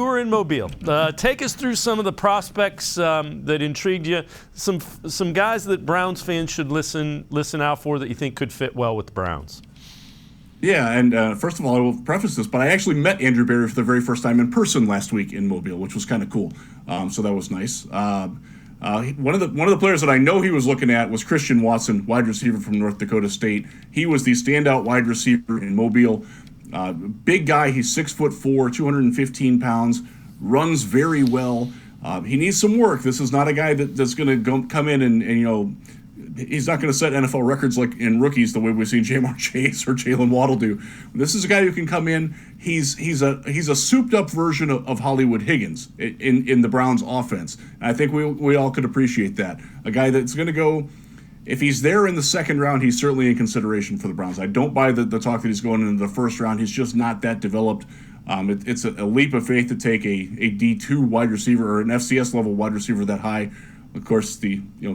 You were in Mobile. Take us through some of the prospects that intrigued you. Some guys that Browns fans should listen out for that you think could fit well with the Browns. Yeah, and first of all, I will preface this, but I actually met Andrew Berry for the very first time in person last week in Mobile, which was kind of cool. So that was nice. One of the players that I know he was looking at was Christian Watson, wide receiver from North Dakota State. He was the standout wide receiver in Mobile. Big guy, he's 6'4", 215 pounds, runs very well. He needs some work. This is not a guy that's going to come in and he's not going to set NFL records like in rookies the way we've seen Jamar Chase or Jalen Waddle do. This is a guy who can come in. He's a souped up version of Hollywood Higgins in the Browns offense. And I think we all could appreciate that. A guy that's going to go. If he's there in the second round, he's certainly in consideration for the Browns. I don't buy the talk that he's going into the first round. He's just not that developed. It's a leap of faith to take a D2 wide receiver or an FCS level wide receiver that high. Of course,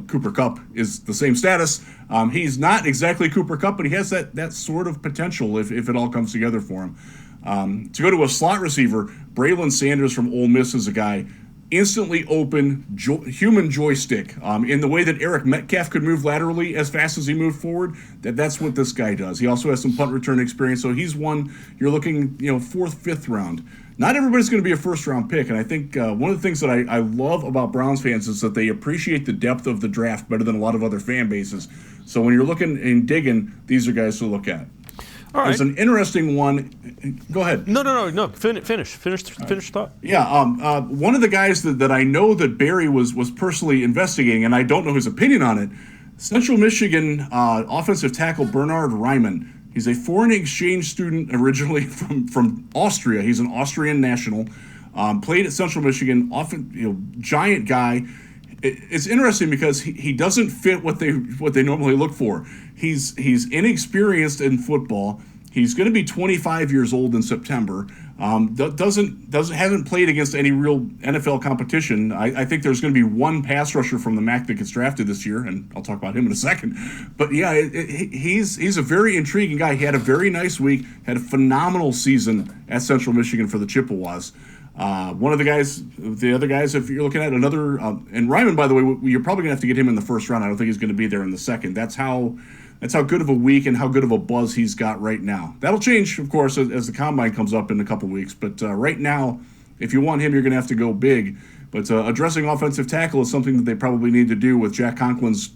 Cooper Kupp is the same status. He's not exactly Cooper Kupp, but he has that sort of potential if it all comes together for him. To go to a slot receiver, Braylon Sanders from Ole Miss is a guy instantly open, human joystick. In the way that Eric Metcalf could move laterally as fast as he moved forward, that's what this guy does. He also has some punt return experience, so he's one you're looking, fourth, fifth round. Not everybody's going to be a first-round pick, and I think one of the things that I love about Browns fans is that they appreciate the depth of the draft better than a lot of other fan bases. So when you're looking and digging, these are guys to look at. All right. There's an interesting one. Go ahead. No. Finish thought. Yeah. One of the guys that I know that Barry was personally investigating, and I don't know his opinion on it, Central Michigan offensive tackle Bernard Reiman. He's a foreign exchange student originally from Austria. He's an Austrian national. Played at Central Michigan. Often, giant guy. It's interesting because he doesn't fit what they normally look for. He's inexperienced in football. He's going to be 25 years old in September. Hasn't played against any real NFL competition. I think there's going to be one pass rusher from the MAC that gets drafted this year, and I'll talk about him in a second. But yeah, he's a very intriguing guy. He had a very nice week, had a phenomenal season at Central Michigan for the Chippewas. One of the other guys, if you're looking at another, and Reiman, by the way, you're probably going to have to get him in the first round. I don't think he's going to be there in the second. That's how good of a week and how good of a buzz he's got right now. That'll change, of course, as the combine comes up in a couple weeks. But right now, if you want him, you're going to have to go big. But addressing offensive tackle is something that they probably need to do with Jack Conklin's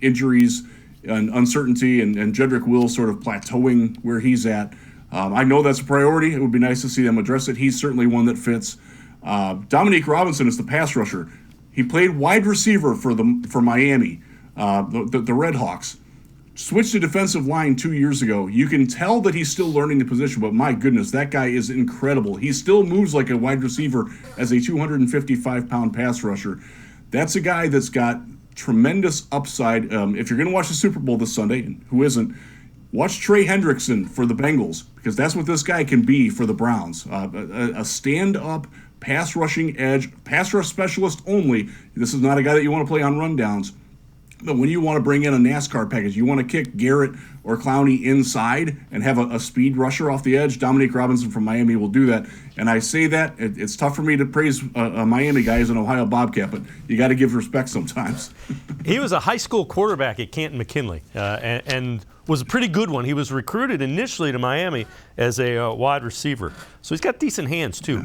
injuries and uncertainty and Jedrick Wills sort of plateauing where he's at. I know that's a priority. It would be nice to see them address it. He's certainly one that fits. Dominique Robinson is the pass rusher. He played wide receiver for Miami, the Red Hawks. Switched to defensive line 2 years ago. You can tell that he's still learning the position, but my goodness, that guy is incredible. He still moves like a wide receiver as a 255-pound pass rusher. That's a guy that's got tremendous upside. If you're going to watch the Super Bowl this Sunday, and who isn't, watch Trey Hendrickson for the Bengals, because that's what this guy can be for the Browns. A stand-up, pass-rushing edge, pass-rush specialist only. This is not a guy that you want to play on rundowns. But when you want to bring in a NASCAR package, you want to kick Garrett or Clowney inside and have a speed rusher off the edge, Dominique Robinson from Miami will do that. And I say that, it's tough for me to praise a Miami guy as an Ohio Bobcat, but you got to give respect sometimes. He was a high school quarterback at Canton McKinley and was a pretty good one. He was recruited initially to Miami as a wide receiver. So he's got decent hands, too.